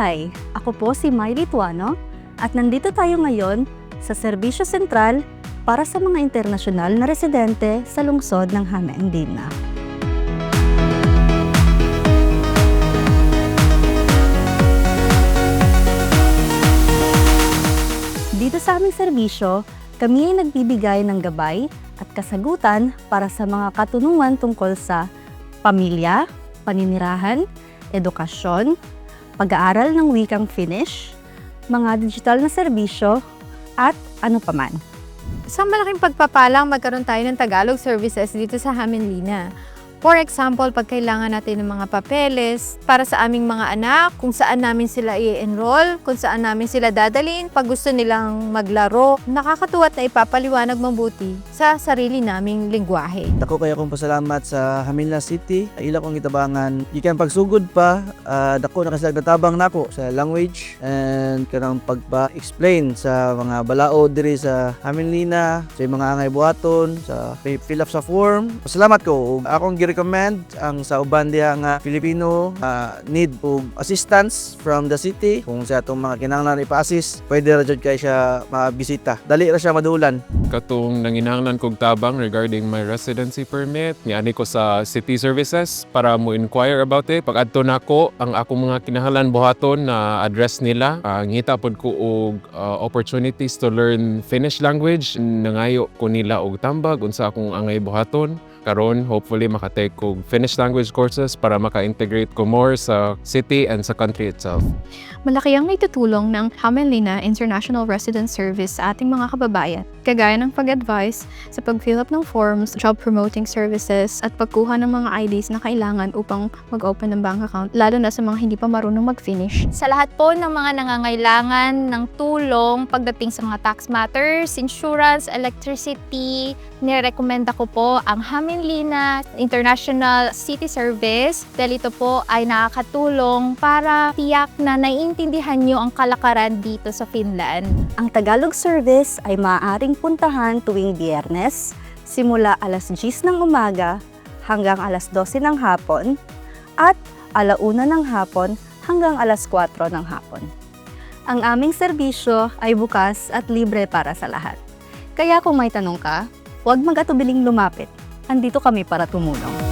Hi! Ako po si May Lituano at nandito tayo ngayon sa Serbisyo Sentral para sa mga internasyonal na residente sa lungsod ng Hamelina. Dito sa aming serbisyo, kami ay nagbibigay ng gabay at kasagutan para sa mga katunungan tungkol sa pamilya, paninirahan, edukasyon, pag-aaral ng wikang Finnish, mga digital na serbisyo, at ano paman. Isang malaking pagpapalang magkaroon tayo ng Tagalog services dito sa Hamelina. For example, pag kailangan natin ng mga papeles para sa aming mga anak, kung saan namin sila i-enroll, kung saan namin sila dadalhin, pag gusto nilang maglaro, nakakatuwa at naipapaliwanag mabuti sa sarili naming lingwahe. Dako kayo kong pasalamat sa Hamelina City. Ila kong itabangan. Ikan pagsugod pa, dako na kasi nagtatabang nako sa language and kanang pagpa-explain sa mga balao diri sa Hamelina, sa mga angay buhaton, sa fill up sa form. Pasalamat ko. Akong recommend ang sa uban diha nga Filipino need og assistance from the city. Kung sa atong mga kinahanglan ipa-assist, pwede ra jud kay siya mabisita. Dali ra siya madulan. Katong nanginahanglan kog tabang regarding my residency permit, niani ko sa city services para mo inquire about it. Pag adto nako ang akong mga kinahanglan buhaton na address nila, ngita pod ko og opportunities to learn Finnish language. Nangayo ko nila og tambag unsa akong angay buhaton. Karon, hopefully makatake ko Finnish language courses para maka-integrate ko more sa city and sa country itself. Malaki ang naitutulong ng Hamelina International Resident Service sa ating mga kababayan, kagaya ng pag-advise sa pag-fill up ng forms, job promoting services, at pagkuha ng mga IDs na kailangan upang mag-open ng bank account, lalo na sa mga hindi pa marunong mag-Finnish. Sa lahat po ng mga nangangailangan ng tulong pagdating sa mga tax matters, insurance, electricity, nirekomenda ko po ang Hamelina International City Service dahil ito po ay nakakatulong para tiyak na naiintindihan nyo ang kalakaran dito sa Finland. Ang Tagalog service ay maaaring puntahan tuwing Biyernes, simula alas 10 ng umaga hanggang alas 12 ng hapon at alauna ng hapon hanggang alas 4 ng hapon. Ang aming serbisyo ay bukas at libre para sa lahat. Kaya kung may tanong ka, huwag mag-atubiling lumapit. Andito kami para tumulong.